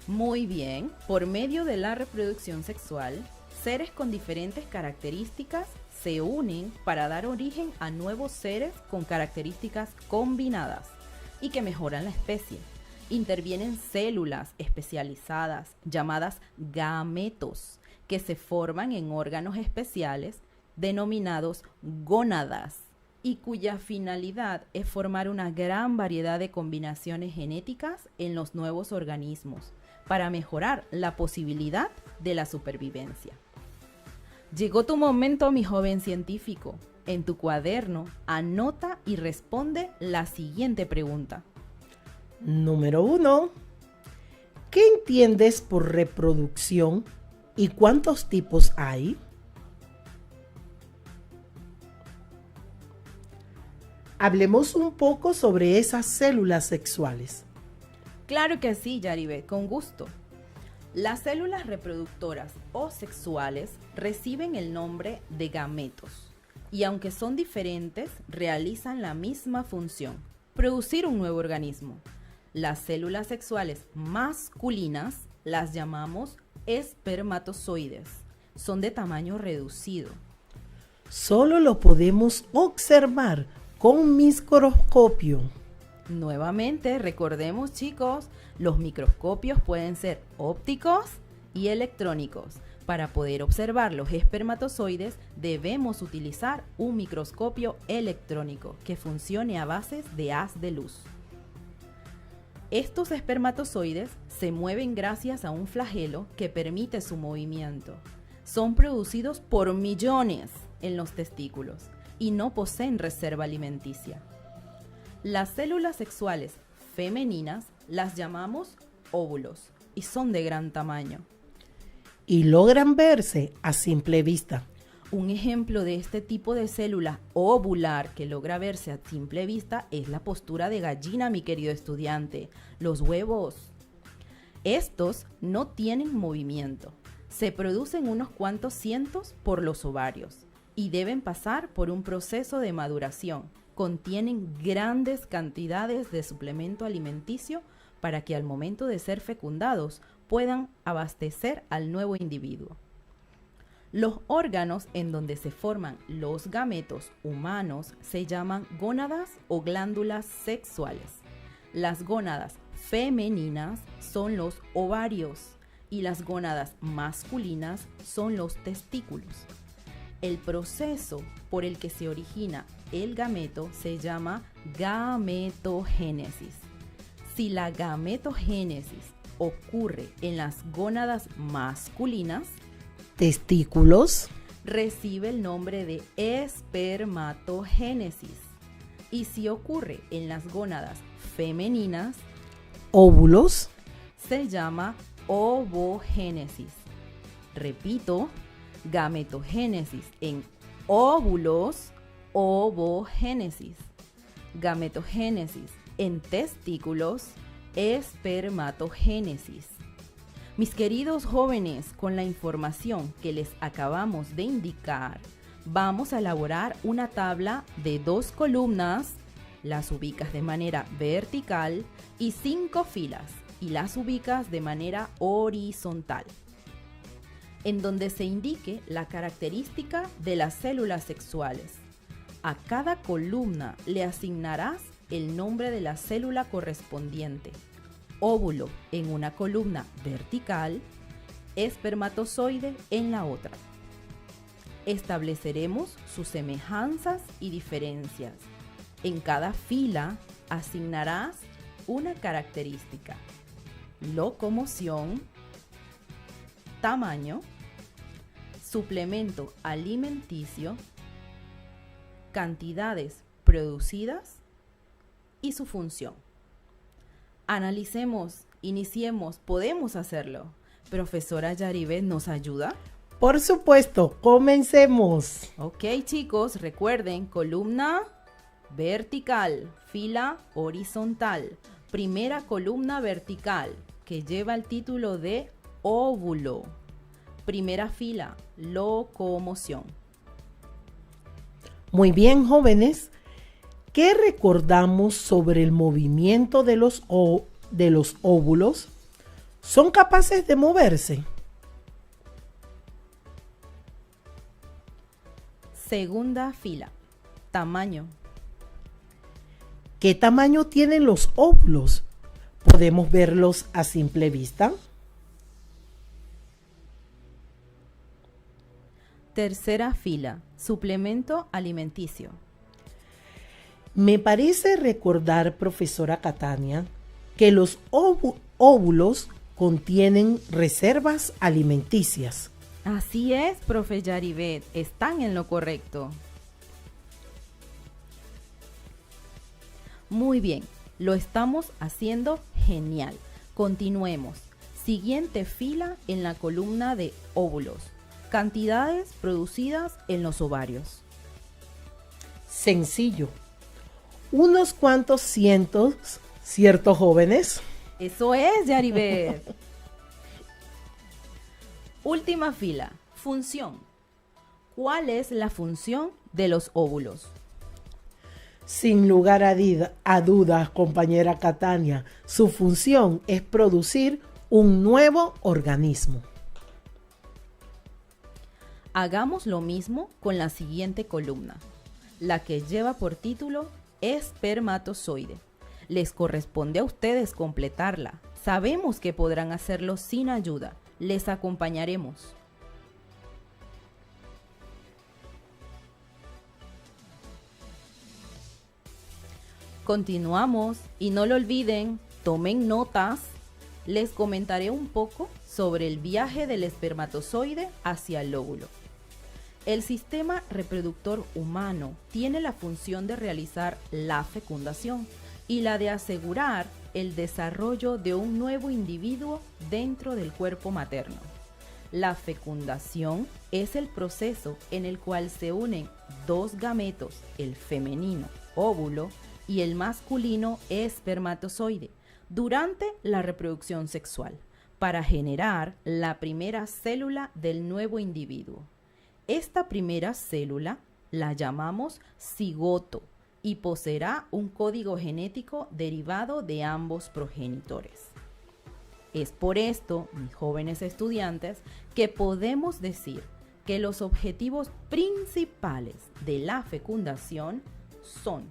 Muy bien, por medio de la reproducción sexual, seres con diferentes características se unen para dar origen a nuevos seres con características combinadas y que mejoran la especie. Intervienen células especializadas llamadas gametos que se forman en órganos especiales denominados gónadas y cuya finalidad es formar una gran variedad de combinaciones genéticas en los nuevos organismos para mejorar la posibilidad de la supervivencia. Llegó tu momento, mi joven científico. En tu cuaderno, anota y responde la siguiente pregunta. Número 1. ¿Qué entiendes por reproducción y cuántos tipos hay? Hablemos un poco sobre esas células sexuales. Claro que sí, Yaribet, con gusto. Las células reproductoras o sexuales reciben el nombre de gametos y aunque son diferentes, realizan la misma función, producir un nuevo organismo. Las células sexuales masculinas las llamamos espermatozoides. Son de tamaño reducido. Solo lo podemos observar con microscopio. Nuevamente, recordemos, chicos, los microscopios pueden ser ópticos y electrónicos. Para poder observar los espermatozoides, debemos utilizar un microscopio electrónico que funcione a base de haz de luz. Estos espermatozoides se mueven gracias a un flagelo que permite su movimiento. Son producidos por millones en los testículos y no poseen reserva alimenticia. Las células sexuales femeninas las llamamos óvulos y son de gran tamaño. Y logran verse a simple vista. Un ejemplo de este tipo de célula ovular que logra verse a simple vista es la postura de gallina, mi querido estudiante, los huevos. Estos no tienen movimiento, se producen unos cuantos cientos por los ovarios y deben pasar por un proceso de maduración. Contienen grandes cantidades de suplemento alimenticio para que al momento de ser fecundados puedan abastecer al nuevo individuo. Los órganos en donde se forman los gametos humanos se llaman gónadas o glándulas sexuales. Las gónadas femeninas son los ovarios y las gónadas masculinas son los testículos. El proceso por el que se origina el gameto se llama gametogénesis. Si la gametogénesis ocurre en las gónadas masculinas, testículos, recibe el nombre de espermatogénesis. Y si ocurre en las gónadas femeninas, óvulos, se llama ovogénesis. Repito, gametogénesis en óvulos, ovogénesis. Gametogénesis en testículos, espermatogénesis. Mis queridos jóvenes, con la información que les acabamos de indicar, vamos a elaborar una tabla de 2 columnas, las ubicas de manera vertical, y 5 filas, y las ubicas de manera horizontal, en donde se indique la característica de las células sexuales. A cada columna le asignarás el nombre de la célula correspondiente. Óvulo en una columna vertical, espermatozoide en la otra. Estableceremos sus semejanzas y diferencias. En cada fila asignarás una característica: locomoción, tamaño, suplemento alimenticio, cantidades producidas y su función. Analicemos, iniciemos, podemos hacerlo. Profesora Yaribet, ¿nos ayuda? Por supuesto, comencemos. Ok, chicos, recuerden, columna vertical, fila horizontal. Primera columna vertical, que lleva el título de óvulo. Primera fila, locomoción. Muy bien, jóvenes. ¿Qué recordamos sobre el movimiento de los óvulos? ¿Son capaces de moverse? Segunda fila, tamaño. ¿Qué tamaño tienen los óvulos? ¿Podemos verlos a simple vista? Tercera fila, suplemento alimenticio. Me parece recordar, profesora Catania, que los óvulos contienen reservas alimenticias. Así es, profe Yaribet, están en lo correcto. Muy bien, lo estamos haciendo genial. Continuemos. Siguiente fila en la columna de óvulos. Cantidades producidas en los ovarios. Sencillo. Unos cuantos cientos, ¿cierto, jóvenes? Eso es, Yaribet. Última fila, función. ¿Cuál es la función de los óvulos? Sin lugar a dudas, compañera Catania, su función es producir un nuevo organismo. Hagamos lo mismo con la siguiente columna, la que lleva por título espermatozoide. Les corresponde a ustedes completarla. Sabemos que podrán hacerlo sin ayuda. Les acompañaremos. Continuamos y no lo olviden, tomen notas. Les comentaré un poco sobre el viaje del espermatozoide hacia el óvulo. El sistema reproductor humano tiene la función de realizar la fecundación y la de asegurar el desarrollo de un nuevo individuo dentro del cuerpo materno. La fecundación es el proceso en el cual se unen dos gametos, el femenino óvulo y el masculino espermatozoide, durante la reproducción sexual, para generar la primera célula del nuevo individuo. Esta primera célula la llamamos cigoto y poseerá un código genético derivado de ambos progenitores. Es por esto, mis jóvenes estudiantes, que podemos decir que los objetivos principales de la fecundación son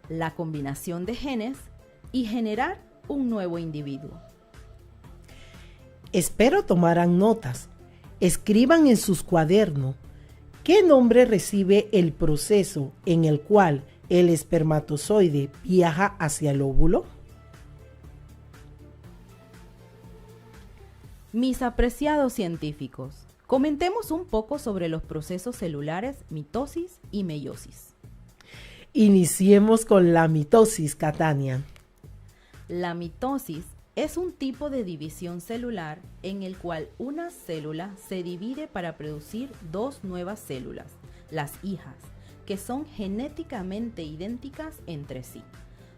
la combinación de genes y generar un nuevo individuo. Espero tomarán notas. Escriban en sus cuadernos qué nombre recibe el proceso en el cual el espermatozoide viaja hacia el óvulo. Mis apreciados científicos, Comentemos un poco sobre los procesos celulares mitosis y meiosis. Iniciemos con la mitosis, Catania. La mitosis es un tipo de división celular en el cual una célula se divide para producir dos nuevas células, las hijas, que son genéticamente idénticas entre sí.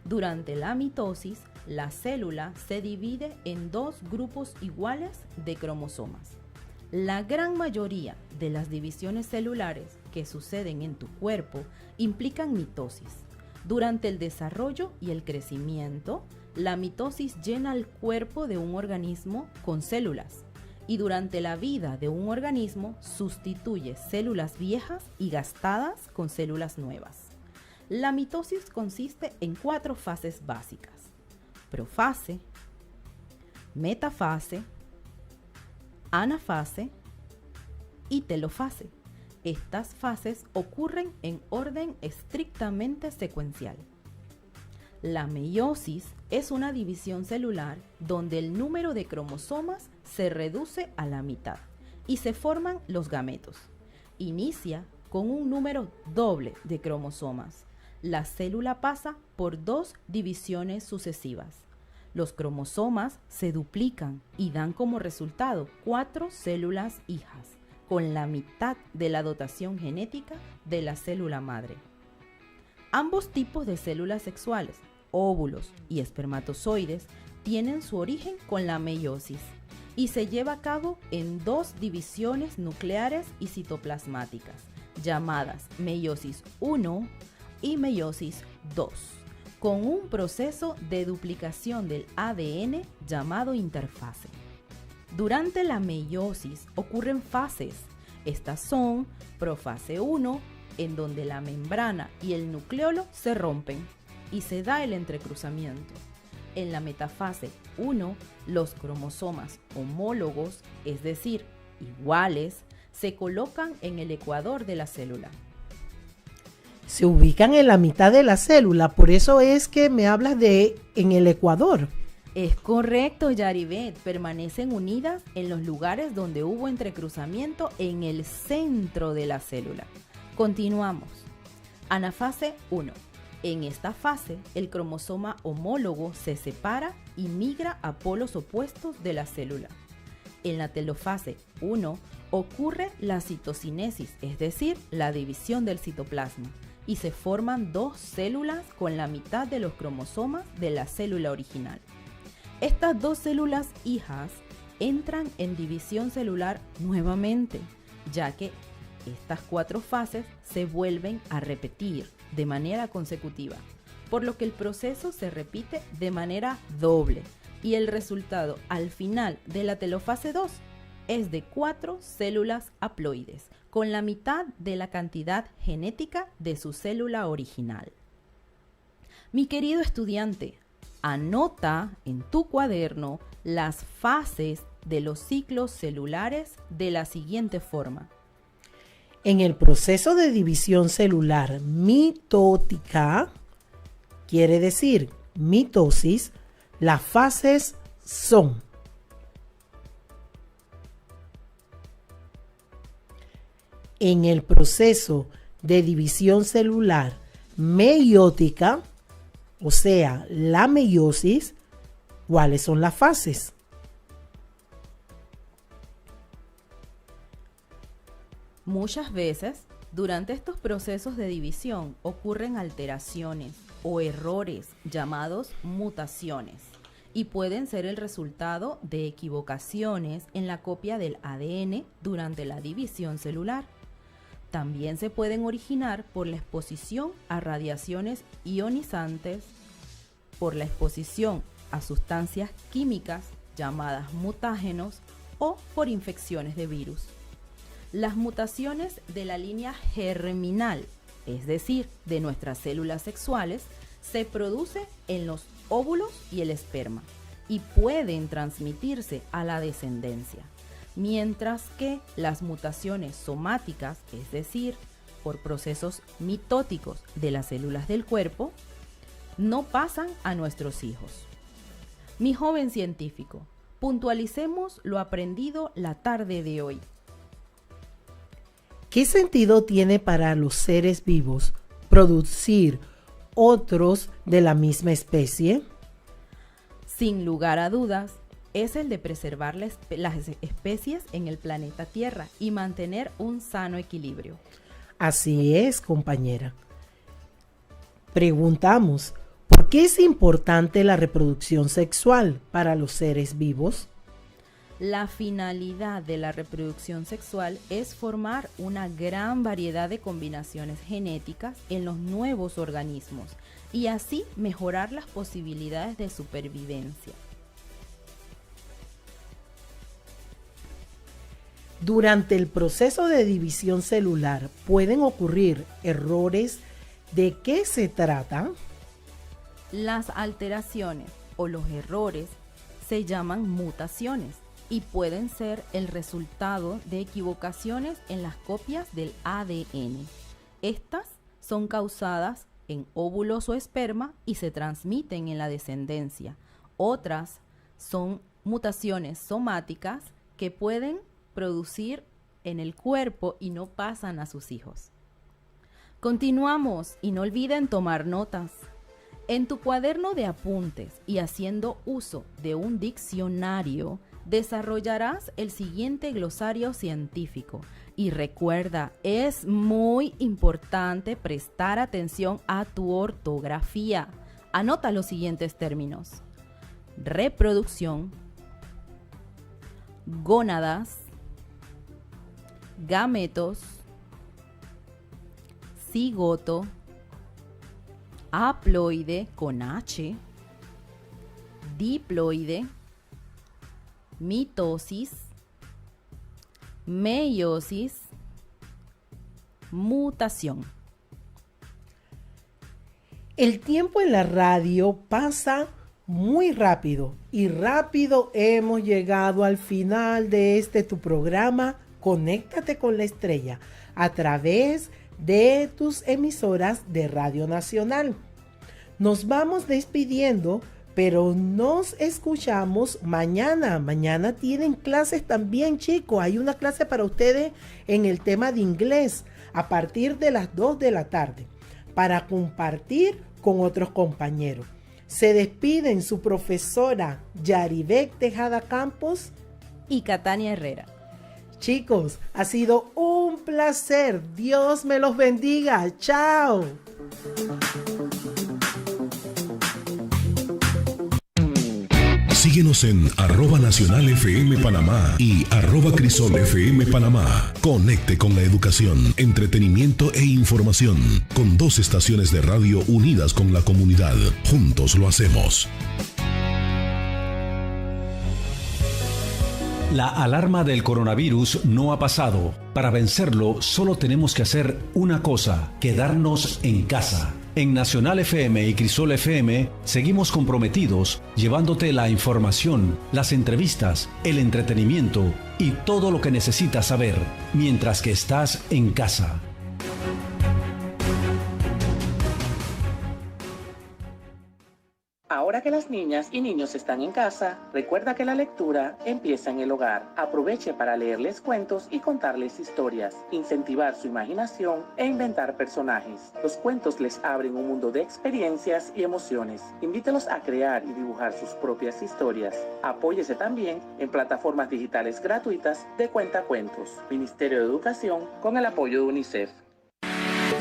Durante la mitosis, la célula se divide en dos grupos iguales de cromosomas. La gran mayoría de las divisiones celulares que suceden en tu cuerpo implican mitosis. Durante el desarrollo y el crecimiento, la mitosis llena el cuerpo de un organismo con células y durante la vida de un organismo sustituye células viejas y gastadas con células nuevas. La mitosis consiste en 4 fases básicas: profase, metafase, anafase y telofase. Estas fases ocurren en orden estrictamente secuencial. La meiosis es una división celular donde el número de cromosomas se reduce a la mitad y se forman los gametos. Inicia con un número doble de cromosomas. La célula pasa por 2 divisiones sucesivas. Los cromosomas se duplican y dan como resultado 4 células hijas, con la mitad de la dotación genética de la célula madre. Ambos tipos de células sexuales, óvulos y espermatozoides, tienen su origen con la meiosis y se lleva a cabo en 2 divisiones nucleares y citoplasmáticas, llamadas meiosis 1 y meiosis 2, con un proceso de duplicación del ADN llamado interfase. Durante la meiosis ocurren fases. Estas son profase 1, en donde la membrana y el nucleolo se rompen y se da el entrecruzamiento. En la metafase 1, los cromosomas homólogos, es decir, iguales, se colocan en el ecuador de la célula. Se ubican en la mitad de la célula, por eso es que me hablas de en el ecuador. Es correcto, Yaribet. Permanecen unidas en los lugares donde hubo entrecruzamiento en el centro de la célula. Continuamos. Anafase 1. En esta fase, el cromosoma homólogo se separa y migra a polos opuestos de la célula. En la telofase 1 ocurre la citocinesis, es decir, la división del citoplasma, y se forman 2 células con la mitad de los cromosomas de la célula original. Estas 2 células hijas entran en división celular nuevamente, ya que estas 4 fases se vuelven a repetir de manera consecutiva, por lo que el proceso se repite de manera doble y el resultado al final de la telofase 2 es de 4 células haploides, con la mitad de la cantidad genética de su célula original. Mi querido estudiante, anota en tu cuaderno las fases de los ciclos celulares de la siguiente forma. En el proceso de división celular mitótica, quiere decir mitosis, las fases son: en el proceso de división celular meiótica, o sea, la meiosis, ¿cuáles son las fases? Muchas veces, durante estos procesos de división ocurren alteraciones o errores llamados mutaciones y pueden ser el resultado de equivocaciones en la copia del ADN durante la división celular. También se pueden originar por la exposición a radiaciones ionizantes, por la exposición a sustancias químicas llamadas mutágenos o por infecciones de virus. Las mutaciones de la línea germinal, es decir, de nuestras células sexuales, se producen en los óvulos y el esperma y pueden transmitirse a la descendencia, mientras que las mutaciones somáticas, es decir, por procesos mitóticos de las células del cuerpo, no pasan a nuestros hijos. Mi joven científico, puntualicemos lo aprendido la tarde de hoy. ¿Qué sentido tiene para los seres vivos producir otros de la misma especie? Sin lugar a dudas, es el de preservar las especies en el planeta Tierra y mantener un sano equilibrio. Así es, compañera. Preguntamos, ¿por qué es importante la reproducción sexual para los seres vivos? La finalidad de la reproducción sexual es formar una gran variedad de combinaciones genéticas en los nuevos organismos y así mejorar las posibilidades de supervivencia. Durante el proceso de división celular pueden ocurrir errores. ¿De qué se trata? Las alteraciones o los errores se llaman mutaciones y pueden ser el resultado de equivocaciones en las copias del ADN. Estas son causadas en óvulos o esperma y se transmiten en la descendencia. Otras son mutaciones somáticas que pueden producir en el cuerpo y no pasan a sus hijos. Continuamos y no olviden tomar notas. En tu cuaderno de apuntes y haciendo uso de un diccionario, desarrollarás el siguiente glosario científico. Y recuerda, es muy importante prestar atención a tu ortografía. Anota los siguientes términos: reproducción, gónadas, gametos, cigoto, haploide con H, diploide, mitosis, meiosis, mutación. El tiempo en la radio pasa muy rápido y rápido hemos llegado al final de tu programa Conéctate con la Estrella a través de tus emisoras de Radio Nacional. Nos vamos despidiendo, pero nos escuchamos mañana. Mañana tienen clases también, chicos. Hay una clase para ustedes en el tema de inglés a partir de las 2 de la tarde para compartir con otros compañeros. Se despiden su profesora Yaribet Tejada Campos y Catania Herrera. Chicos, ha sido un placer. Dios me los bendiga. Chao. Síguenos en @NacionalFM Panamá y @CrisolFM Panamá. Conecte con la educación, entretenimiento e información con 2 estaciones de radio unidas con la comunidad. Juntos lo hacemos. La alarma del coronavirus no ha pasado. Para vencerlo, solo tenemos que hacer una cosa: quedarnos en casa. En Nacional FM y Crisol FM seguimos comprometidos llevándote la información, las entrevistas, el entretenimiento y todo lo que necesitas saber mientras que estás en casa. Ahora que las niñas y niños están en casa, recuerda que la lectura empieza en el hogar. Aproveche para leerles cuentos y contarles historias, incentivar su imaginación e inventar personajes. Los cuentos les abren un mundo de experiencias y emociones. Invítelos a crear y dibujar sus propias historias. Apóyese también en plataformas digitales gratuitas de Cuentacuentos. Ministerio de Educación con el apoyo de UNICEF.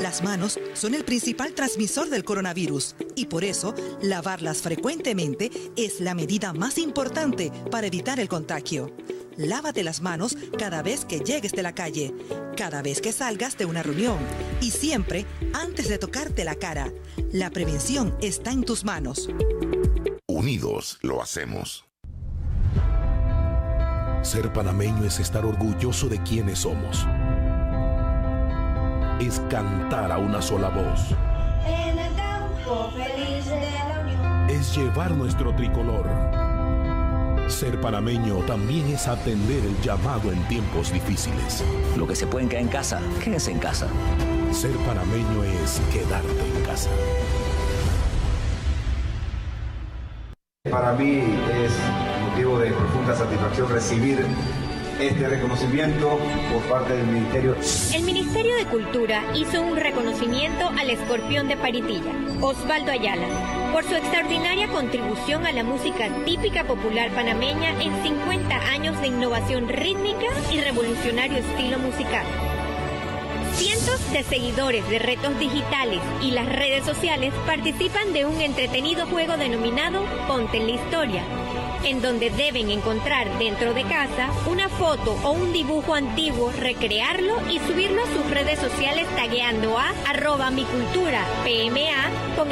Las manos son el principal transmisor del coronavirus y por eso lavarlas frecuentemente es la medida más importante para evitar el contagio. Lávate las manos cada vez que llegues de la calle, cada vez que salgas de una reunión y siempre antes de tocarte la cara. La prevención está en tus manos. Unidos lo hacemos. Ser panameño es estar orgulloso de quienes somos. Es cantar a una sola voz. En el campo feliz de la unión. Es llevar nuestro tricolor. Ser panameño también es atender el llamado en tiempos difíciles. Lo que se pueden quedar en casa, quédese en casa. Ser panameño es quedarte en casa. Para mí es motivo de profunda satisfacción recibir este reconocimiento por parte del Ministerio. El Ministerio de Cultura hizo un reconocimiento al Escorpión de Paritilla, Osvaldo Ayala, por su extraordinaria contribución a la música típica popular panameña en 50 años de innovación rítmica y revolucionario estilo musical. Cientos de seguidores de Retos Digitales y las redes sociales participan de un entretenido juego denominado Ponte en la Historia, en donde deben encontrar dentro de casa una foto o un dibujo antiguo, recrearlo y subirlo a sus redes sociales tagueando a @miculturapma con